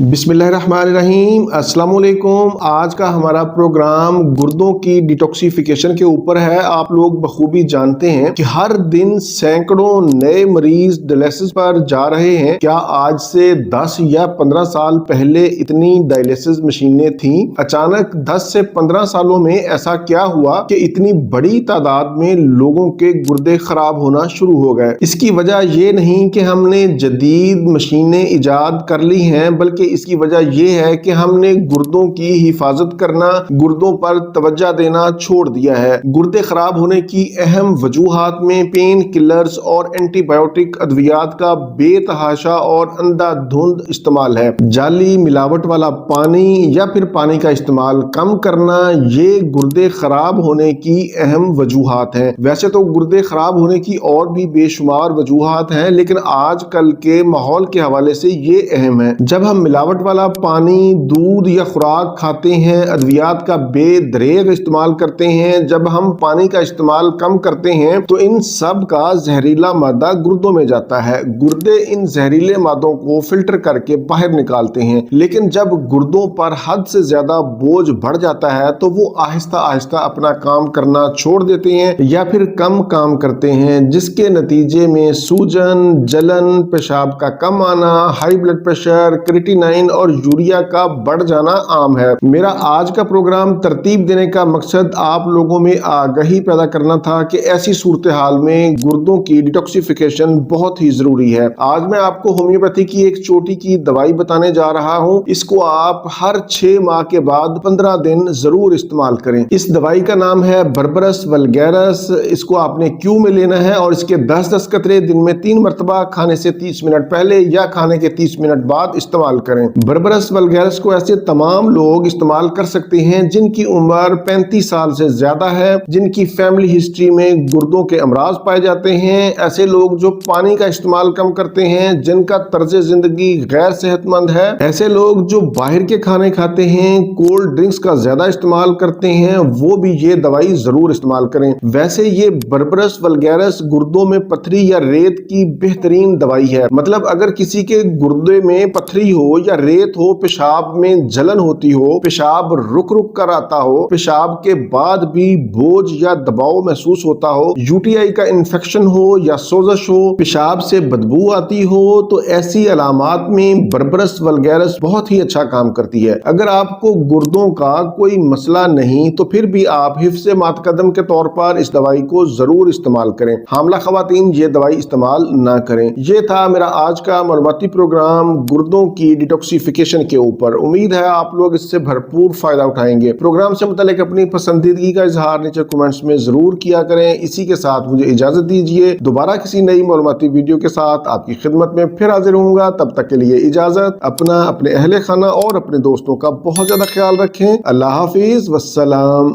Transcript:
बिस्मिल्लाहिर्रहमानिर्रहीम। अस्सलाम वालेकुम। आज का हमारा प्रोग्राम गुर्दों की डिटॉक्सिफिकेशन के ऊपर है। आप लोग बखूबी जानते हैं कि हर दिन सैकड़ों नए मरीज डायलिसिस पर जा रहे हैं। क्या आज से 10 या 15 साल पहले इतनी डायलिसिस मशीनें थीं? अचानक 10 से 15 सालों में ऐसा क्या हुआ कि इतनी बड़ी तादाद में लोगों के गुर्दे खराब होना शुरू हो गए? इसकी वजह ये नहीं कि हमने जदीद मशीनें इजाद कर ली हैं, बल्कि इसकी वजह यह है कि हमने गुर्दों की हिफाजत करना, गुर्दों पर तवज्जो देना छोड़ दिया है। गुर्दे खराब होने की अहम वजूहात में पेन किलर्स और एंटीबायोटिक अद्वियात का बेतहाशा और अंधाधुंध इस्तेमाल है। जाली मिलावट वाला पानी या फिर पानी का इस्तेमाल कम करना, ये गुर्दे खराब होने की अहम वजूहात हैं। वैसे तो गुर्दे खराब होने की और भी बेशुमार वजूहात हैं, लेकिन आजकल के माहौल के हवाले से ये अहम है। जब हम मिलावट वाला पानी, दूध या खुराक खाते हैं, अद्वियात का बेदरेग इस्तेमाल करते हैं, जब हम पानी का इस्तेमाल कम करते हैं, तो इन सब का जहरीला मादा गुर्दों में जाता है। गुर्दे इन जहरीले मादों को फिल्टर करके बाहर निकालते हैं, लेकिन जब गुर्दों पर हद से ज्यादा बोझ बढ़ जाता है तो वो आहिस्ता आहिस्ता अपना काम करना छोड़ देते हैं या फिर कम काम करते हैं, जिसके नतीजे में सूजन, जलन, पेशाब का कम आना, हाई ब्लड प्रेशर, क्रिएटिनिन और यूरिया का बढ़ जाना आम है। मेरा आज का प्रोग्राम तरतीब देने का मकसद आप लोगों में आगाही पैदा करना था कि ऐसी सूरत हाल में गुर्दों की डिटॉक्सिफिकेशन बहुत ही जरूरी है। आज मैं आपको होम्योपैथी की एक चोटी की दवाई बताने जा रहा हूं। इसको आप हर 6 माह के बाद 15 दिन जरूर इस्तेमाल करें। इस दवाई का नाम है बर्बरस वल्गैरस। इसको आपने क्यू में लेना है और इसके 10-10 कतरे दिन में 3 मरतबा खाने से 30 मिनट पहले या खाने के 30 मिनट बाद इस्तेमाल करें। बर्बरस वल्गैरस को ऐसे तमाम लोग इस्तेमाल कर सकते हैं जिनकी उम्र 35 साल से ज्यादा है, जिनकी फैमिली हिस्ट्री में गुर्दों के अमराज पाए जाते हैं, ऐसे लोग जो पानी का इस्तेमाल कम करते हैं, जिनका तर्ज जिंदगी गैर सेहतमंद है, ऐसे लोग जो बाहर के खाने खाते हैं, कोल्ड ड्रिंक्स का ज्यादा इस्तेमाल करते हैं, वो भी ये दवाई जरूर इस्तेमाल करें। वैसे ये बर्बरस वल्गैरस गुर्दों में पथरी या रेत की बेहतरीन दवाई है। मतलब अगर किसी के गुर्दे में पथरी हो या रेत हो, पेशाब में जलन होती हो, पेशाब रुक रुक कर आता हो, पेशाब के बाद भी बोझ या दबाव महसूस होता हो, यूटीआई का इन्फेक्शन हो या सोजश हो, पेशाब से बदबू आती हो, तो ऐसी अलामात में बर्बरस वल्गैरस बहुत ही अच्छा काम करती है। अगर आपको गुर्दों का कोई मसला नहीं तो फिर भी आप हिफ्ज़े मातकदम के तौर पर इस दवाई को जरूर इस्तेमाल करें। हामला खवातीन ये दवाई इस्तेमाल ना करें। ये था मेरा आज का मालूमाती प्रोग्राम गुर्दों की डिटॉक्सिफिकेशन के ऊपर। उम्मीद है आप लोग इससे भरपूर फायदा उठाएंगे। प्रोग्राम से मुतालिक अपनी पसंदीदगी का इजहार नीचे कमेंट्स में जरूर किया करें। इसी के साथ मुझे इजाजत दीजिए। दोबारा किसी नई मालूमाती वीडियो के साथ आपकी खिदमत में फिर हाजिर होऊंगा। तब तक के लिए इजाजत। अपना, अपने अहले खाना और अपने दोस्तों का बहुत ज्यादा ख्याल रखें। अल्लाह हाफिज, वस्सलाम।